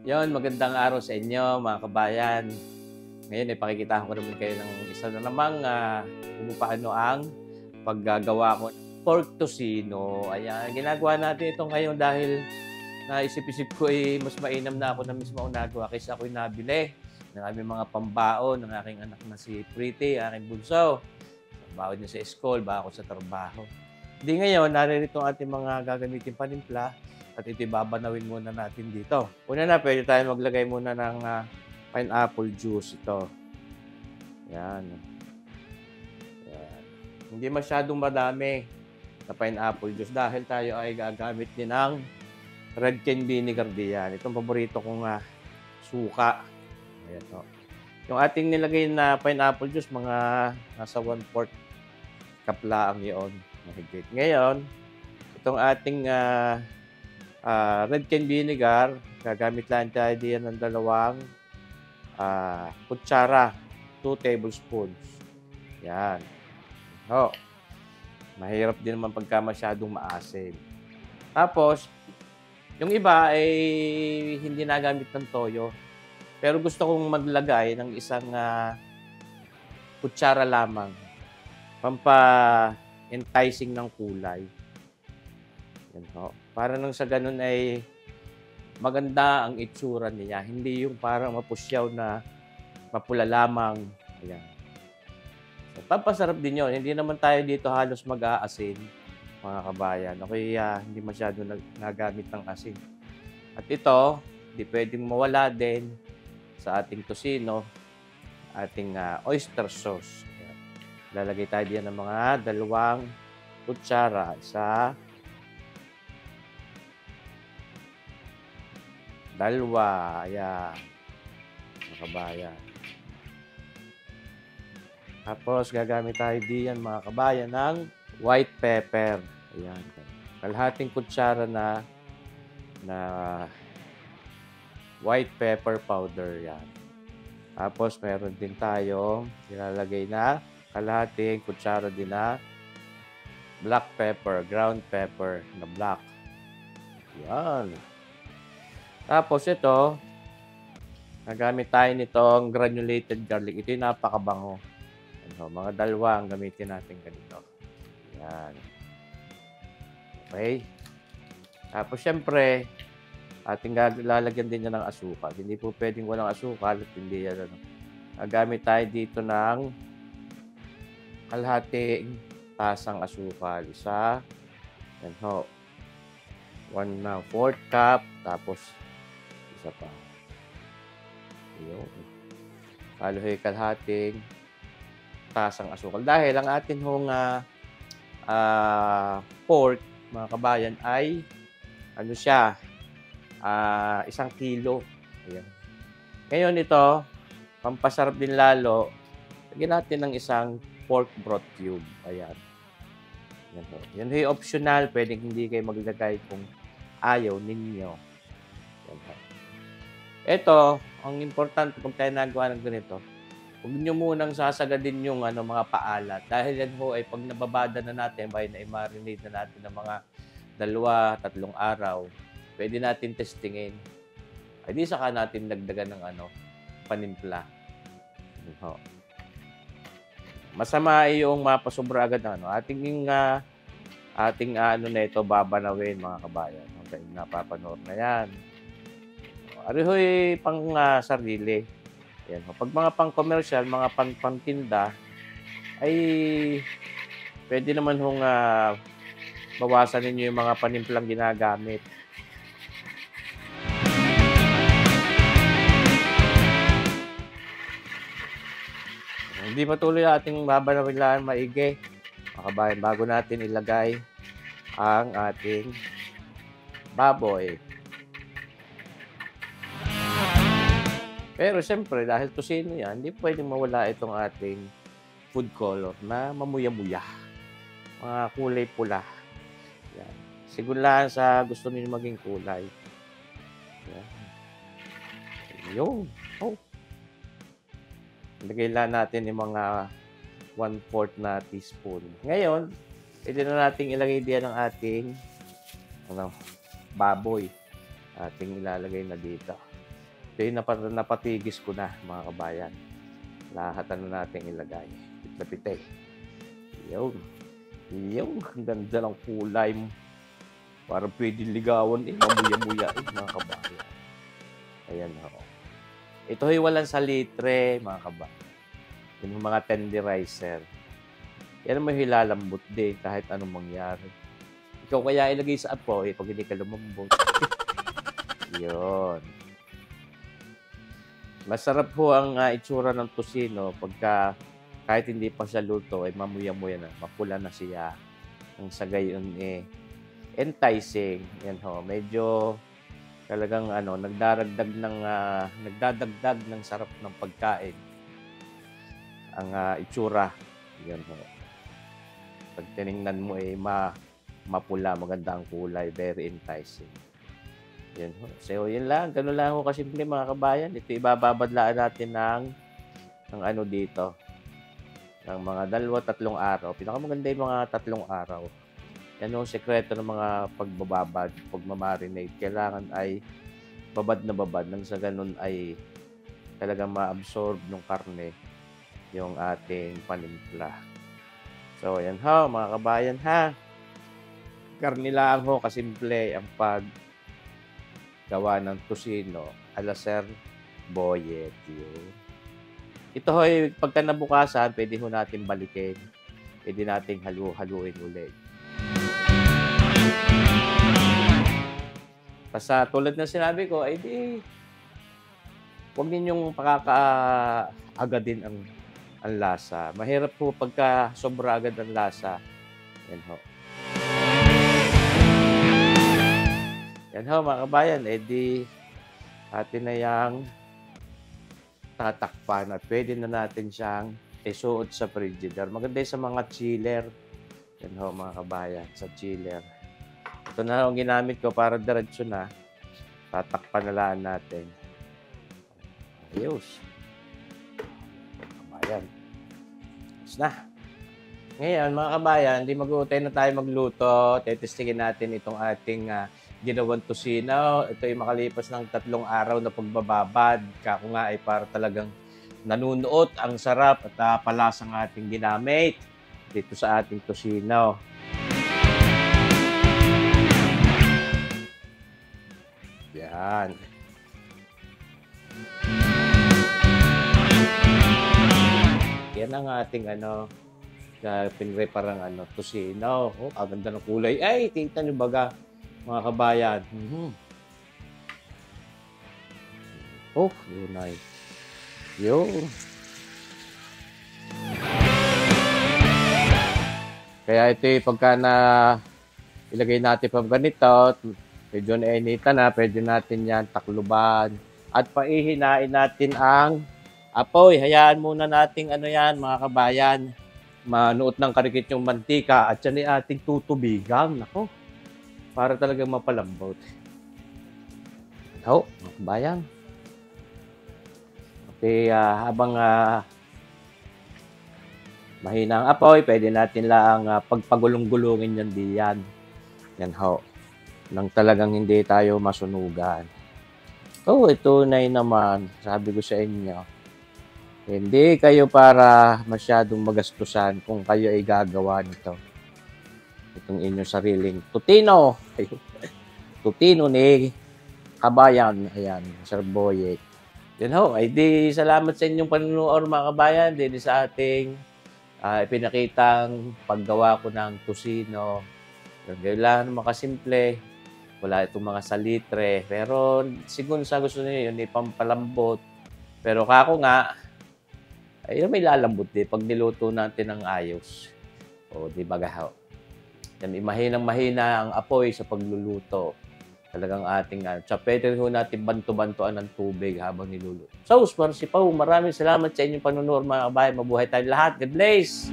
Yon, magandang araw sa inyo mga kabayan. Ngayon ay pakikitahan ko naman kayo ng isa na namang, kung paano ang paggagawa ko ng pork tocino. Ayan, ginagawa natin ito ngayon dahil naisip-isip ko, mas mainam na ako na mismo ang nagawa kaysa ako'y nabili ng aming mga pambaon ng aking anak na si Pretty, aking bunso. Baon niya sa school, baon ko sa trabaho. Di ngayon, naririto ang ating mga gagamiting panimpla at ito'y babanawin muna natin dito. Una na, pwede tayo maglagay muna ng pineapple juice ito. Yan. Yan. Hindi masyadong madami na pineapple juice dahil tayo ay gagamit din ng red cane vinegar diyan. Itong paborito kong suka. Ayan o. Yung ating nilagay na pineapple juice, mga nasa 1/4 cup lang yun. Mahigit. Ngayon, itong ating red cane vinegar, gagamit lang tayo diyan ng 2 kutsara, 2 tablespoons. Yan. O. Mahirap din naman pagka masyadong maasim. Tapos, yung iba ay hindi nagamit ng toyo. Pero gusto kong maglagay ng isang kutsara lamang. Pampa-enticing ng kulay. Yan ho. Para nang sa ganun ay maganda ang itsura niya. Hindi yung parang mapusyaw na mapula lamang. Ayan. So, pampasarap din yun. Hindi naman tayo dito halos mag-aasin, mga kabayan. Okay, hindi masyado nagamit ng asin. At ito, hindi pwedeng mawala din sa ating tocino, ating oyster sauce. Ayan. Lalagay tayo diyan ng mga 2 kutsara. 2. Ayan. Mga kabayan. Tapos, gagamit tayo diyan, mga kabayan, ng white pepper. Ayan. Kalahating kutsara na white pepper powder. Yan. Tapos, meron din tayo nilalagay na kalahating kutsara din na black pepper, ground pepper na black. Yan. Tapos, ito, nagamit tayo nitong granulated garlic. Ito yung napakabango. Ano, mga 2 ang gamitin natin ganito. Yan. Okay. Tapos, syempre, ating lalagyan din niya ng asukal. Hindi po pwedeng walang asukal at hindi yan. Gagamit tayo dito ng kalahating tasang asukal. Yan ho. 1/4 cup. Tapos, isa pa. Yun. Haluhin kalahating tasang asukal. Dahil ang atin hong pork, mga kabayan, ay ano siya, 1 kilo. Ayan. Ngayon ito, pampasarap din lalo, lagyan natin ng isang pork broth cube. Ayan. Yan ho. Yan ho, optional. Pwedeng hindi kayo maglagay kung ayaw ninyo. Yan ho. Ito, ang importante pag tayo nagawa ng ganito, huwag nyo munang sasagadin yung mga paalat. Dahil yan ho ay pag nababada na natin, by na i-marinate na natin ng mga 2-3 araw, pwede natin testingin. Ay di saka natin dagdagan ng panimpla. Ho. Masama ay yung mapasobra agad ng ating na ito babanawin, mga kabayan. Okay, napapanood na yan. Arihoy pang sarili. Yan. Pag mga pang-commercial, mga pang-tinda, ay pwede naman hong bawasan ninyo yung mga panimplang ginagamit. Hindi patuloy ating babanawin lang maigi. Mga kabayan, bago natin ilagay ang ating baboy. Pero siyempre, dahil tocino yan, hindi pwedeng mawala itong ating food color na mamuya-muya. Mga kulay pula. Yan. Sigulaan sa gusto niyo maging kulay. Yan. Yung. Oh. Ilagay lang natin yung mga 1/4 na teaspoon. Ngayon, pwede na natin ilagay diyan ang ating baboy. Ating ilalagay na dito. Ito yung napatigis ko na, mga kabayan. Lahat natin ilagay. Pita-pita. Yun. Yung ang ganda ng kulay mo. Parang pwedeng ligawan mamuya-muya mga kabayan. Ayan ho. Ito ay walang salitre, mga kabayan. Yung mga tenderizer. Yan mo hilalambot din kahit anong mangyari. Ikaw kaya ilagay sa apoy pag hindi ka lumambot. Yun. Masarap ho ang itsura ng tosino pagka kahit hindi pa siya luto, ay mamuya-muya na, mapula na siya. Ang sa gayon enticing. Yan ho, medyo talagang nagdadagdag ng sarap ng pagkain. Ang itsura. Yan ho. Pag tiningnan mo mapula, maganda ang kulay, very enticing. Yan ho. So, yun lang. Ganun lang ho kasimple mga kabayan. Ito ibababadlaan natin ng dito. Ng mga 2-3 araw. Pinakamaganda yung mga 3 araw. Yan yung sekreto ng mga pagbababad, pagmamarinate. Kailangan ay babad na babad nang sa ganun ay talagang ma-absorb ng karne yung ating panimpla. So, yan ho, mga kabayan ha. Karne lang ho, kasimple ang paggawa ng tosino ala Sir Boyet. Ito ho, pagka nabukasan, pwede ho natin balikin. Pwede natin haluin ulit. Basta tulad ng sinabi ko, ay di, huwag ninyong pakakaagadin ang lasa. Mahirap po pagka sobra agad ang lasa. Yan ho. Yan ho, mga kabayan, di atin na yung tatakpan at pwede na natin siyang isuot sa frigidaire. Maganda sa mga chiller. Yan ho, mga kabayan, sa chiller. Ito na ang ginamit ko para diretso na. Tatakpan na lang natin. Ayos. Kabayan. Ayos na. Ngayon, mga kabayan, hindi mag-uutay na tayo magluto. Tetestingin natin itong ating ginawang tosino. Ito ay makalipas ng 3 araw na pagbababad. Kako nga ay para talagang nanunuot ang sarap at palasang ating ginamit dito sa ating tosino. Yan. Yan ang ating pinreparang tosino. Oh, ang ganda ng kulay. Ay, tingnan nyo baga, mga kabayan. Oh, yun. Yun. Kaya ito pagka ilagay natin pa ganito, medyo nainitan na, pwede natin yan takluban. At paihinain natin ang apoy. Hayaan muna nating yan, mga kabayan. Manuot ng karikit yung mantika at yan ay ating tutubigan. Nako, para talagang mapalambot. Ito, mga kabayan. Okay, habang mahina ang apoy, pwede natin lang pagpagulong-gulungin yan diyan. Yan ho. Nang talagang hindi tayo masunugan. Oh, ito na naman. Sabi ko sa inyo, hindi kayo para masyadong magastusan kung kayo ay gagawa nito. Itong inyong sariling tutino. Tutino ni kabayan. Ayan, Sir Boyet. Yan ho. Ay di salamat sa inyong panunood mga kabayan. Din sa ating ipinakitang paggawa ko ng tosino. Kailangan makasimple. Wala itong mga salitre. Pero siguro sa gusto niyo yun, pampalambot. Pero kako nga, ay may lalambot din pag niluto natin ng ayos. O di ba gahaw? Yan, mahinang-mahina ang apoy sa pagluluto. Talagang ating pwede ho natin banto-bantuan ng tubig habang niluluto. So, si Pao, maraming salamat sa inyong panunood mga kabayan. Mabuhay tayo lahat. God bless!